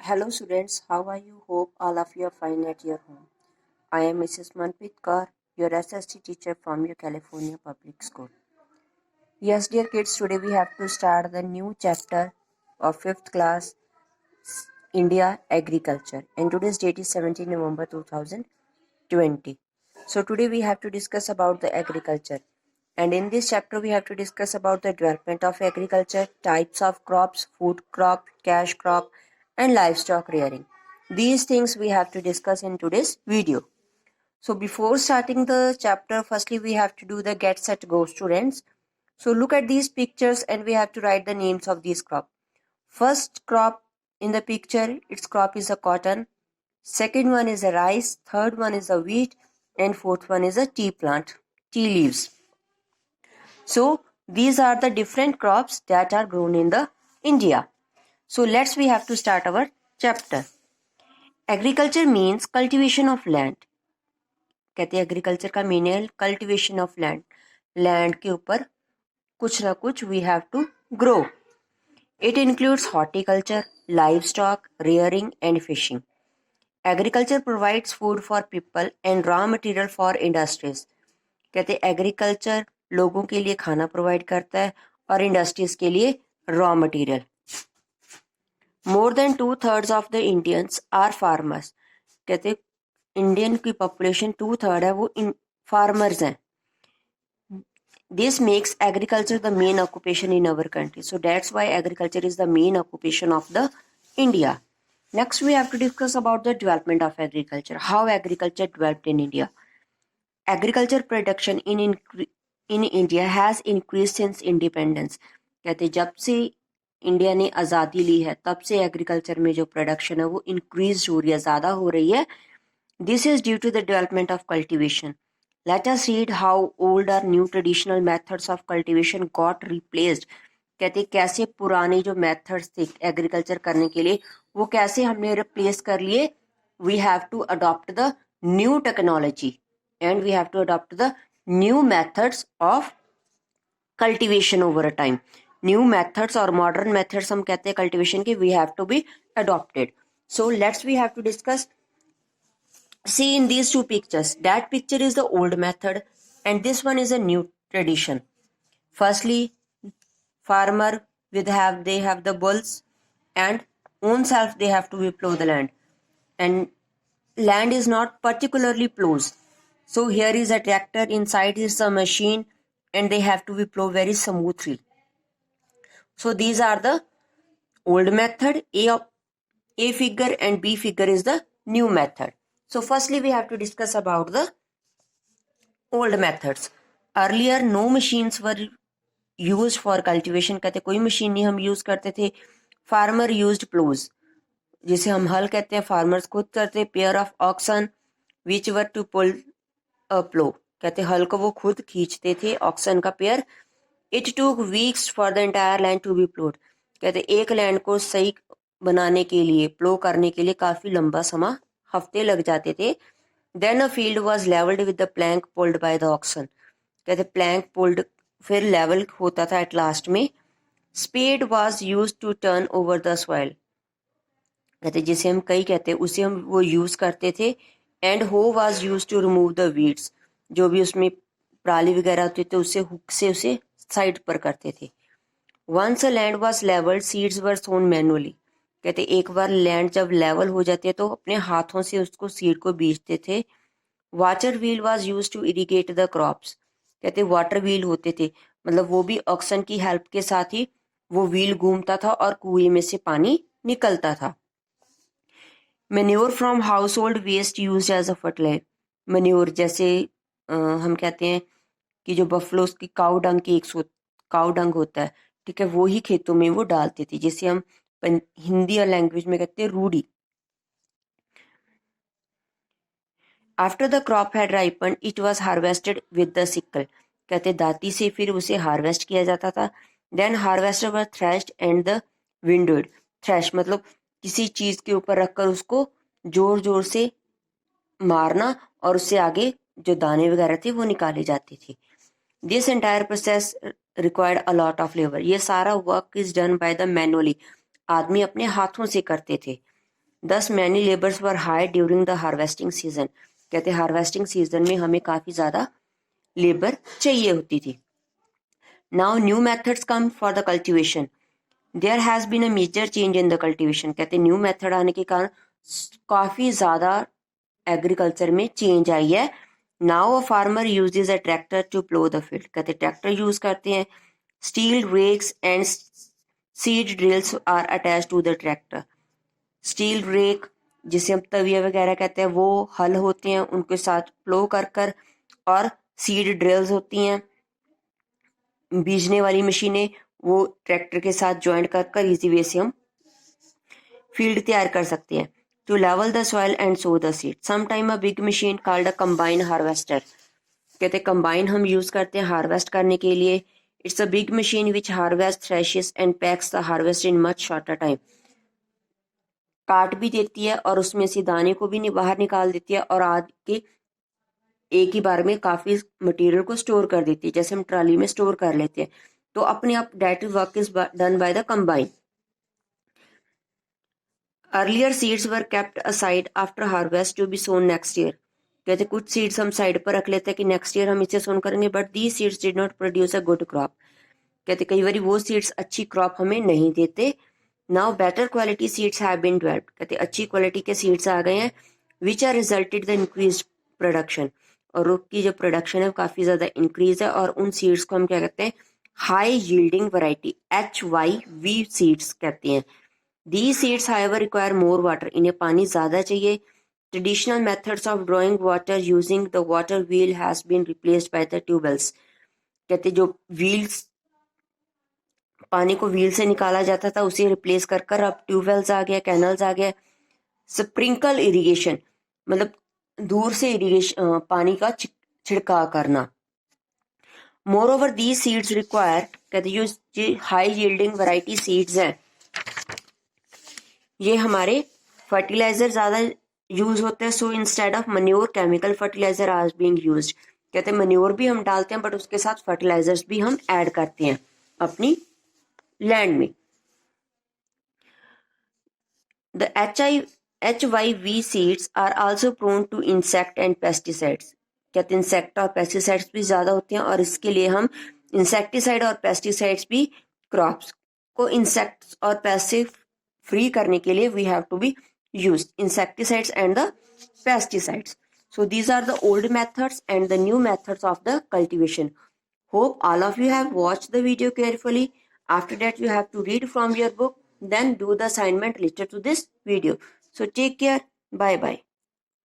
Hello students, how are you? Hope all of you are fine at your home. I am Mrs. Manpreet Kaur, your SST teacher from your California Public School. Yes, dear kids, today we have to start the new chapter of 5th class India Agriculture, and today's date is 17 November 2020. So today we have to discuss about the agriculture, and in this chapter we have to discuss about the development of agriculture, types of crops, food crop, cash crop, and livestock rearing. These things we have to discuss in today's video. So before starting the chapter, firstly we have to do the get set go, students. So look at these pictures and we have to write the names of these crop. First crop in the picture, its crop is a cotton. Second one is a rice. Third one is a wheat. And fourth one is a tea plant, tea leaves. So these are the different crops that are grown in the India. So we have to start our chapter. Agriculture means cultivation of land. कहते हैं agriculture का mean है cultivation of land. Land के ऊपर कुछ ना कुछ we have to grow. It includes horticulture, livestock, rearing and fishing. Agriculture provides food for people and raw material for industries. कहते हैं एग्रीकल्चर लोगों के लिए खाना प्रोवाइड करता है और इंडस्ट्रीज के लिए raw material. More than 2/3 of the Indians are farmers. कहते हैं इंडियन की पॉपुलेशन 2/3 है वो फार्मर्स हैं. This makes agriculture the main occupation in our country. So that's why agriculture is the main occupation of the India. Next, we have to discuss about the development of agriculture. How agriculture developed in India. Agriculture production in India has increased since independence. कहते जब से India ने आज़ादी ली है तब से agriculture में जो प्रोडक्शन है वो इंक्रीज हो रही है, ज़्यादा हो रही है. This is due to the development of cultivation. Let us read how old or new traditional methods of cultivation got replaced. कहते कैसे पुराने जो मेथड्स थे एग्रीकल्चर करने के लिए वो कैसे हमने रिप्लेस कर लिए. We have to adopt the new technology and we have to adopt the new methods of cultivation over a time. New methods or modern methods हम कहते हैं cultivation के we have to be adopted. So we have to discuss. See in these two pictures, that picture is the old method and this one is a new tradition. Firstly, farmer they have the bulls and own self they have to plow the land, and land is not particularly plows. So here is a tractor, inside is a machine and they have to be plow very smoothly. So these are the old method. A figure and B figure is the new method. So firstly we have to discuss about the old methods. Earlier no machines were used for cultivation. कहते कोई machine नहीं हम use करते थे. Farmer used प्लोज, जिसे हम हल कहते हैं, फार्मर्स खुद करते. Pair of oxen which were to pull a plough. कहते हल को वो खुद खींचते थे, ऑक्सन का pair. It took weeks for the entire land to be ploughed. कहते एक लैंड को सही बनाने के लिए, प्लो करने के लिए काफी लंबा समय, हफ्ते लग जाते थे. Then a field was levelled with the plank pulled by the oxen. कहते प्लैंक पुल्ड फिर लेवल होता था एट लास्ट में. Spade was use to turn over the soil. कहते जिसे हम कई कहते हैं उसे हम वो यूज करते थे. And hoe was use to remove the weeds. जो भी उसमें पराली वगैरह होती थी उससे हुक से उसे साइड पर करते थे. Once a land was levelled seeds were sown manually. कहते एक बार लैंड जब लेवल हो जाती है तो अपने हाथों से उसको सीड को बीजते थे. Water wheel was used to irrigate the crops. कहते वाटर व्हील होते थे, मतलब वो भी ऑक्सन की हेल्प के साथ ही वो व्हील घूमता था और कुएं में से पानी निकलता था. Manure from household waste use as a fertilizer. Manure जैसे हम कहते हैं कि जो बफलोस की काउ डंग होता है, ठीक है, वो ही खेतों में वो डालते थे, जिसे हम हिंदी और लैंग्वेज में कहते हैं रूढ़ी. After the crop had ripen it was harvested with the sickle. कहते दाती से फिर उसे हार्वेस्ट किया जाता था. Then harvester were threshed and the winnowed. Thresh मतलब किसी चीज के ऊपर रखकर उसको जोर जोर से मारना और उससे आगे जो दाने वगैरह थे वो निकाले जाते थे. This entire process required a lot of labour. ये सारा work is done by the manually. आदमी अपने हाथों से करते थे. Thus many laborers were hired during the harvesting season. कहते हार्वेस्टिंग सीजन में हमें काफी ज्यादा लेबर चाहिए होती थी. Now new methods come for the cultivation. There has been a major change in the cultivation. कहते न्यू मेथड आने के कारण काफी ज्यादा एग्रीकल्चर में चेंज आई है. Now a farmer uses a tractor to plough the field. कहते ट्रैक्टर यूज करते हैं. Steel rakes and seed drills are attach to the tractor. Steel rake जिसे हम तविया वगैरह कहते हैं वो हल होते हैं उनके साथ प्लो कर कर, और सीड ड्रिल्स होती हैं बीजने वाली मशीनें, वो ट्रैक्टर के साथ ज्वाइंट कर कर इजी वे से हम फील्ड तैयार कर सकते हैं. To level the soil and sow the seed. Some time a big machine called a combine harvester. कहते कंबाइन हम यूज करते हैं हार्वेस्ट करने के लिए. It's a big machine which harvest, threshes and packs the harvest in much shorter time. काट भी देती है और उसमें से दाने को भी बाहर निकाल देती है और आगे एक ही बार में काफी मटेरियल को स्टोर कर देती है, जैसे हम ट्रॉली में स्टोर कर लेते हैं. तो अपने आप that work is done by the combine. Earlier seeds were kept aside after harvest to be sown next year. कहते कुछ सीड्स हम साइड पर रख लेते हैं कि नेक्स्ट ईयर हम इसे सोन करेंगे, but the seeds did not produce a good crop. कहते कई बार वो सीड्स अच्छी क्रॉप हमें नहीं देते. Now better quality seeds have been developed. कहते अच्छी क्वालिटी के सीड्स आ गए हैं which are resulted the increase production. और उसकी जो प्रोडक्शन है वो काफी ज्यादा इंक्रीज है, और उन सीड्स को हम क्या कहते हैं, high yielding variety HYV seeds कहते हैं. These seeds however require more water. इन्हें पानी ज्यादा चाहिए. Traditional methods of drawing water using the water wheel has been replaced by the tubewells. कहते जो व्हील्स, पानी को व्हील से निकाला जाता था उसे रिप्लेस कर कर अब ट्यूबवेल्स आ गया, कैनल्स आ गया. स्प्रिंकल इरिगेशन मतलब दूर से इरिगेशन पानी का छिड़काव करना. More over these seeds require, कहते जो हाई यील्डिंग वैरायटी सीड्स हैं ये हमारे फर्टिलाइजर ज्यादा यूज होते हैं. So instead of manure chemical fertilizer are being used. कहते हैं मन्योर भी हम डालते हैं बट उसके साथ फर्टिलाइजर्स भी हम ऐड करते हैं अपनी लैंड में. The HYV seeds are also prone to insect and pesticides. कहते हैं इंसेक्ट और पेस्टिसाइड्स भी ज्यादा होते हैं और इसके लिए हम इंसेक्टिसाइड और पेस्टिसाइड्स भी क्रॉप्स को इंसेक्ट्स और पेस्ट से फ्री करने के लिए we have to be used insecticides and the pesticides. So these are the old methods and the new methods of the cultivation. Hope all of you have watched the video carefully. After that you have to read from your book, then do the assignment related to this video. So take care. Bye bye.